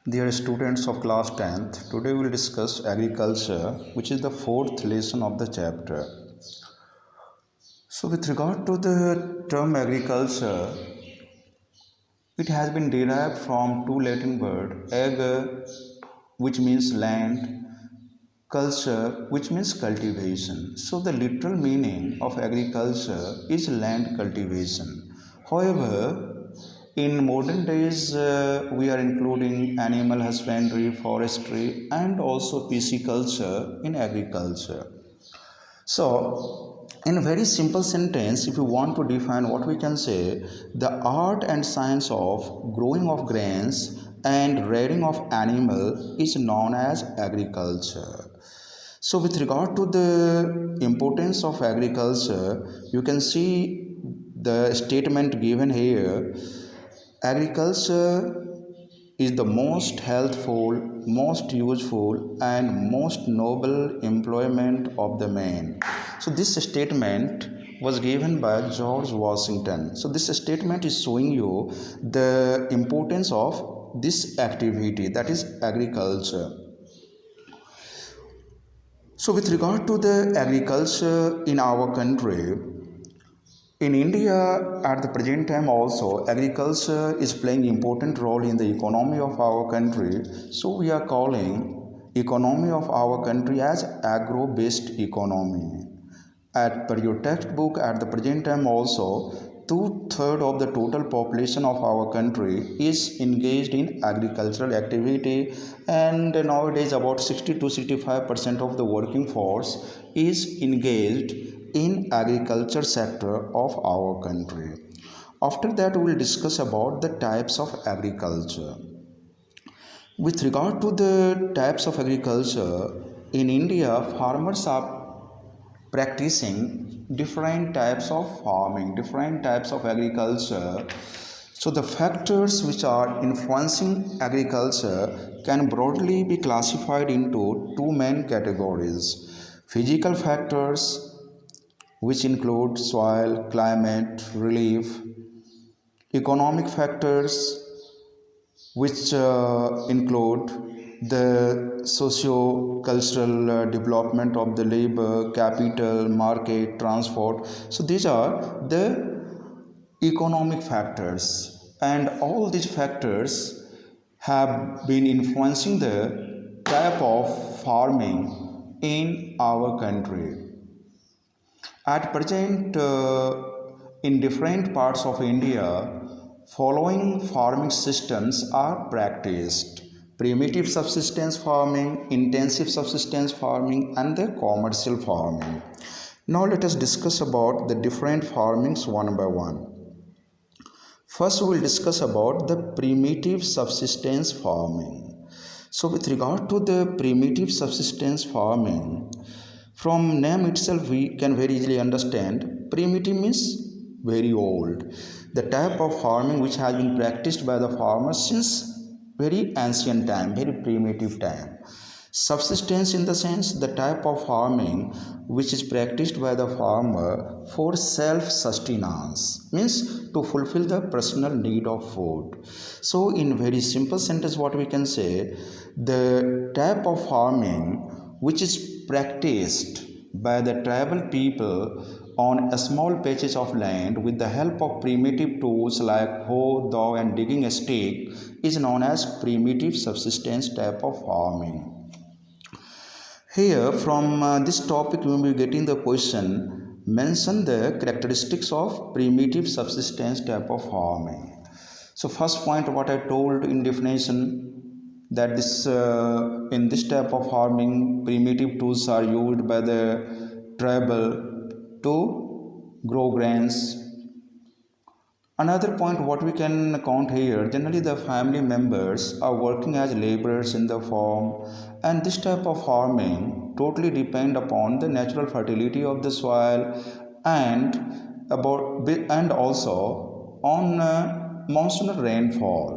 Dear students of class 10th, today we will discuss agriculture, which is the fourth lesson of the chapter. So, with regard to the term agriculture, it has been derived from two Latin words, ag, which means land, culture, which means cultivation. So, the literal meaning of agriculture is land cultivation. However, in modern days, we are including animal husbandry, forestry, and also pisciculture in agriculture. So, in a very simple sentence, if you want to define what we can say, the art and science of growing of grains and rearing of animal is known as agriculture. So, with regard to the importance of agriculture, you can see the statement given here. Agriculture is the most healthful, most useful, and most noble employment of the man. So, this statement was given by George Washington. So, this statement is showing you the importance of this activity, that is agriculture. So, with regard to the agriculture in our country, in India at the present time also, agriculture is playing important role in the economy of our country. So, we are calling economy of our country as agro-based economy. At per your textbook at the present time also, two-thirds of the total population of our country is engaged in agricultural activity, and nowadays about 60 to 65% of the working force is engaged in agriculture sector of our country. After that, we will discuss about the types of agriculture. With regard to the types of agriculture, in India, farmers are practicing different types of farming, different types of agriculture. So, the factors which are influencing agriculture can broadly be classified into two main categories: physical factors, which include soil, climate, relief; economic factors, which include the socio-cultural development of the labor, capital, market, transport. So these are the economic factors, and all these factors have been influencing the type of farming in our country. At present, in different parts of India, following farming systems are practiced: primitive subsistence farming, intensive subsistence farming, and the commercial farming. Now, let us discuss about the different farmings one by one. First, we will discuss about the primitive subsistence farming. So, with regard to the primitive subsistence farming, from name itself we can very easily understand primitive means very old. The type of farming which has been practiced by the farmers since very ancient time, very primitive time. Subsistence in the sense the type of farming which is practiced by the farmer for self-sustenance, means to fulfill the personal need of food. So in very simple sentence what we can say, the type of farming which is practiced by the tribal people on a small patches of land with the help of primitive tools like hoe, dog and digging a stick is known as primitive subsistence type of farming. Here, from this topic, we will be getting the question: mention the characteristics of primitive subsistence type of farming. So, first point, what I told in definition, that this in this type of farming, primitive tools are used by the tribal to grow grains. Another point what we can count here, generally the family members are working as laborers in the farm, and this type of farming totally depend upon the natural fertility of the soil and also on monsoonal rainfall.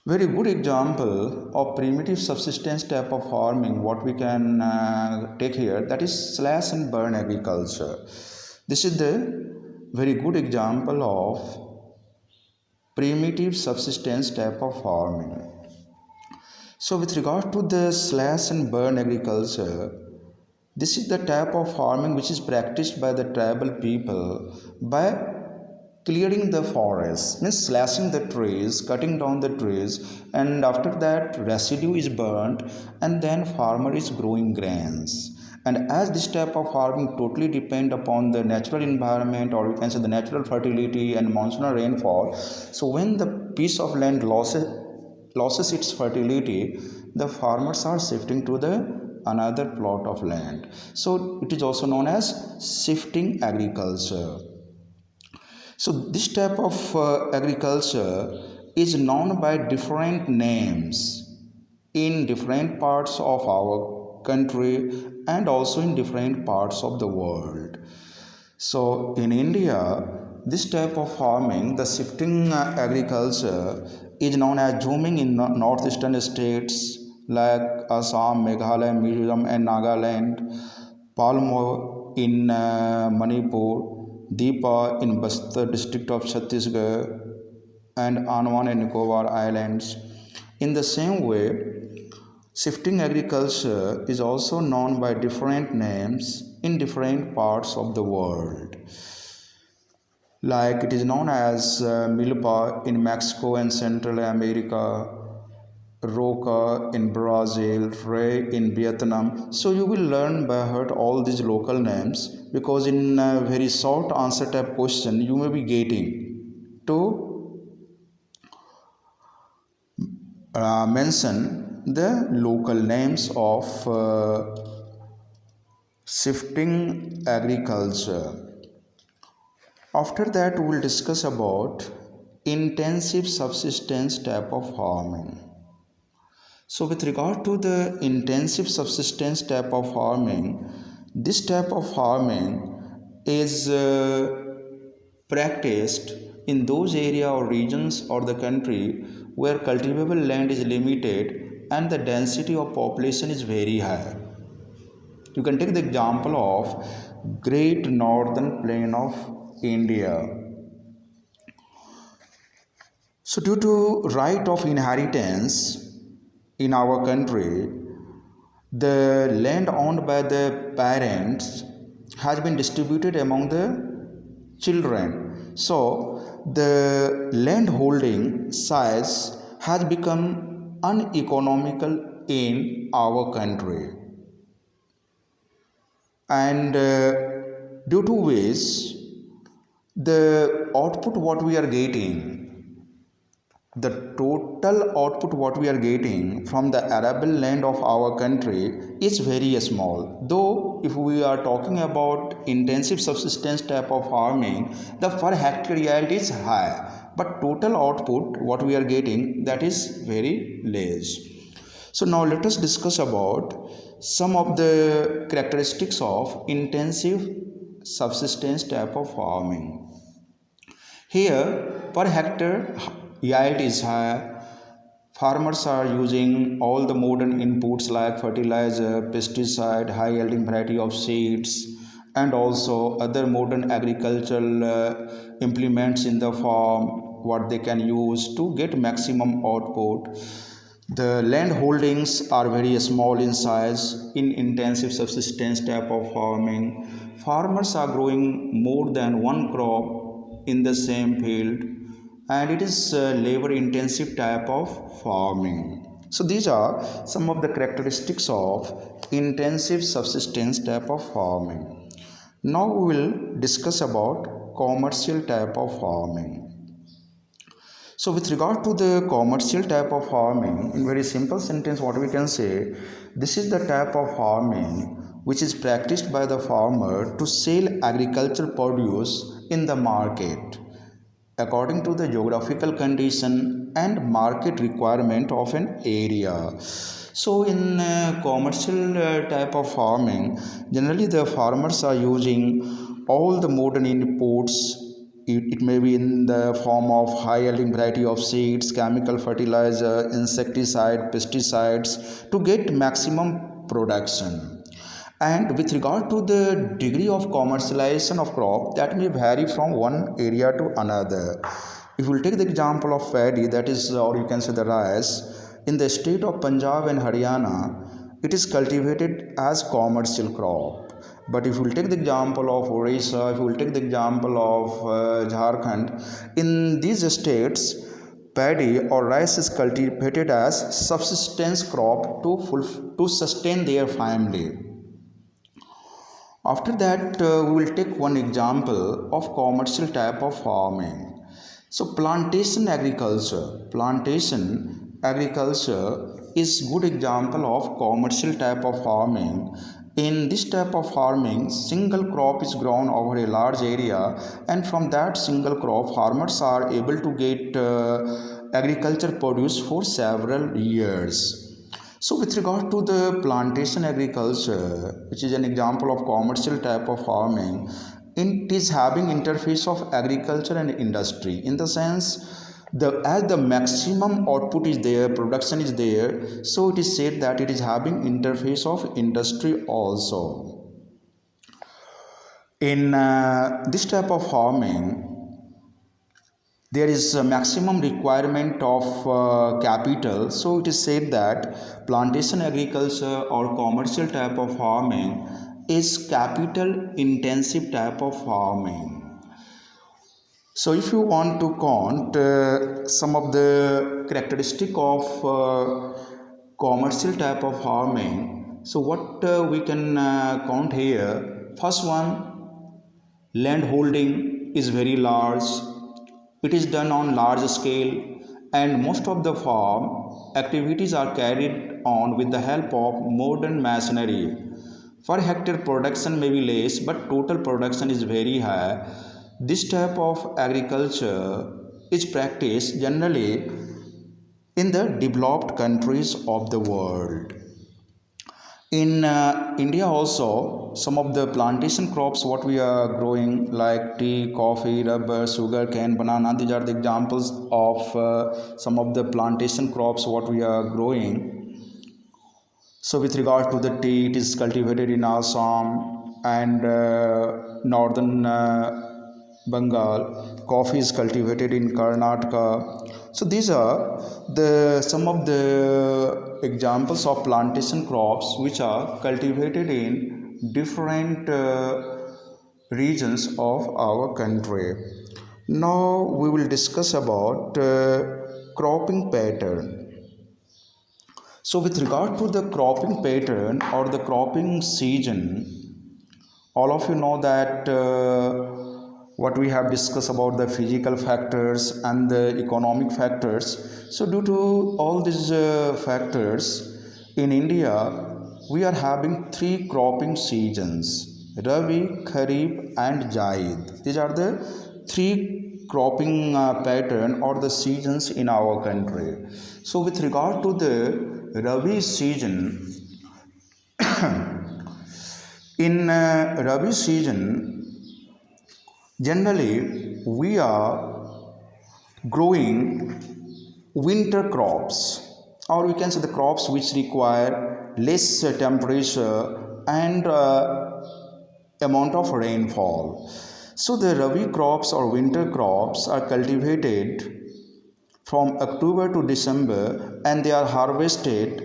Very good example of primitive subsistence type of farming what we can take here, that is slash and burn agriculture. This is the very good example of primitive subsistence type of farming. So with regard to the slash and burn agriculture, this is the type of farming which is practiced by the tribal people by clearing the forest, means slashing the trees, cutting down the trees, and after that residue is burnt, and then farmer is growing grains. And as this type of farming totally depend upon the natural environment, or you can say the natural fertility and monsoonal rainfall, so when the piece of land loses its fertility, the farmers are shifting to the another plot of land. So it is also known as shifting agriculture. So this type of agriculture is known by different names in different parts of our country and also in different parts of the world. So in India, this type of farming, the shifting agriculture, is known as zooming in northeastern states like Assam, Meghalaya, Mizoram, and Nagaland, Palmo in Manipur, Deepa in Bastar district of Chhattisgarh, and Andaman and Nicobar Islands. In the same way, shifting agriculture is also known by different names in different parts of the world. Like it is known as milpa in Mexico and Central America, roca in Brazil, ray in Vietnam. So you will learn by heart all these local names, because in a very short answer type question you may be getting to mention the local names of shifting agriculture. After that we will discuss about intensive subsistence type of farming. So with regard to the intensive subsistence type of farming, this type of farming is practiced in those area or regions or the country where cultivable land is limited and the density of population is very high. You can take the example of Great Northern Plain of India. So due to right of inheritance in our country, the land owned by the parents has been distributed among the children. So the land holding size has become uneconomical in our country, and due to which the output what we are getting, the total output what we are getting from the arable land of our country is very small. Though if we are talking about intensive subsistence type of farming, the per hectare yield is high, but total output what we are getting, that is very less. So now let us discuss about some of the characteristics of intensive subsistence type of farming. Here per hectare yield is high. Farmers are using all the modern inputs like fertilizer, pesticide, high yielding variety of seeds, and also other modern agricultural implements in the farm what they can use to get maximum output. The land holdings are very small in size in intensive subsistence type of farming. Farmers are growing more than one crop in the same field, and it is a labor intensive type of farming. So these are some of the characteristics of intensive subsistence type of farming. Now we will discuss about commercial type of farming. So with regard to the commercial type of farming, in very simple sentence what we can say, this is the type of farming which is practiced by the farmer to sell agricultural produce in the market according to the geographical condition and market requirement of an area. So in commercial type of farming, generally the farmers are using all the modern inputs. It may be in the form of high yielding variety of seeds, chemical fertilizer, insecticide, pesticides to get maximum production. And with regard to the degree of commercialization of crop, that may vary from one area to another. If we take the example of paddy, that is, or you can say the rice, in the state of Punjab and Haryana, it is cultivated as commercial crop. But if we will take the example of Orissa, if we will take the example of Jharkhand, in these states, paddy or rice is cultivated as subsistence crop to sustain their family. After that, we will take one example of commercial type of farming. So plantation agriculture is good example of commercial type of farming. In this type of farming, single crop is grown over a large area, and from that single crop, farmers are able to get agriculture produce for several years. So, with regard to the plantation agriculture, which is an example of commercial type of farming, it is having interface of agriculture and industry. In the sense, as the maximum output is there, production is there, so it is said that it is having interface of industry also. In this type of farming, there is a maximum requirement of capital, so it is said that plantation agriculture or commercial type of farming is capital intensive type of farming. So if you want to count some of the characteristic of commercial type of farming, so what we can count here, first one, land holding is very large. It is done on large scale, and most of the farm activities are carried on with the help of modern machinery. Per hectare production may be less, but total production is very high. This type of agriculture is practiced generally in the developed countries of the world. In India also, some of the plantation crops what we are growing like tea, coffee, rubber, sugar cane, banana, these are the examples of some of the plantation crops what we are growing. So with regard to the tea, it is cultivated in Assam and northern Bengal. Coffee is cultivated in Karnataka. So these are some of the examples of plantation crops which are cultivated in different regions of our country. Now we will discuss about cropping pattern. So with regard to the cropping pattern or the cropping season, all of you know that what we have discussed about the physical factors and the economic factors. So due to all these factors, in India we are having three cropping seasons: Rabi, Kharif and Jaid. These are the three cropping pattern or the seasons in our country. So with regard to the Rabi season, in Rabi season, generally we are growing winter crops, or we can say the crops which require less temperature and amount of rainfall. So the Rabi crops or winter crops are cultivated from October to December, and they are harvested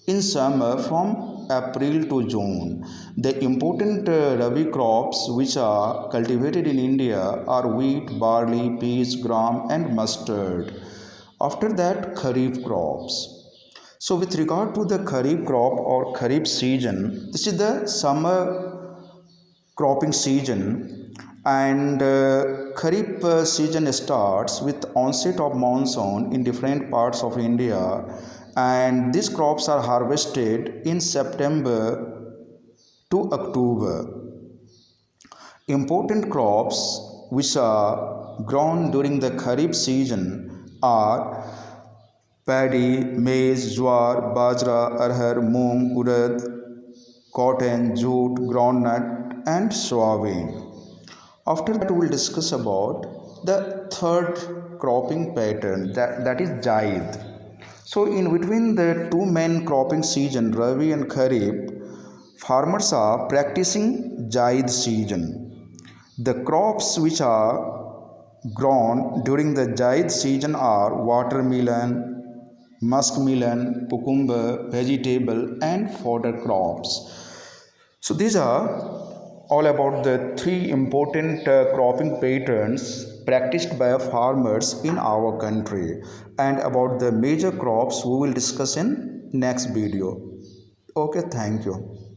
in summer from April to June. The important Rabi crops which are cultivated in India are wheat, barley, peas, gram and mustard. After that, Kharif crops. So with regard to the Kharif crop or Kharif season, this is the summer cropping season, and Kharif season starts with onset of monsoon in different parts of India, and these crops are harvested in September to October. Important crops which are grown during the Kharif season are paddy, maize, jowar, bajra, arhar, moong, urad, cotton, jute, groundnut and soybean. After that, we will discuss about the third cropping pattern, that is Jaid. So in between the two main cropping season, Rabi and Kharif, farmers are practicing Jaid season. The crops which are grown during the Zaid season are watermelon, muskmelon, cucumber, vegetable, and fodder crops. So these are all about the three important cropping patterns practiced by farmers in our country, and about the major crops we will discuss in next video. Okay, thank you.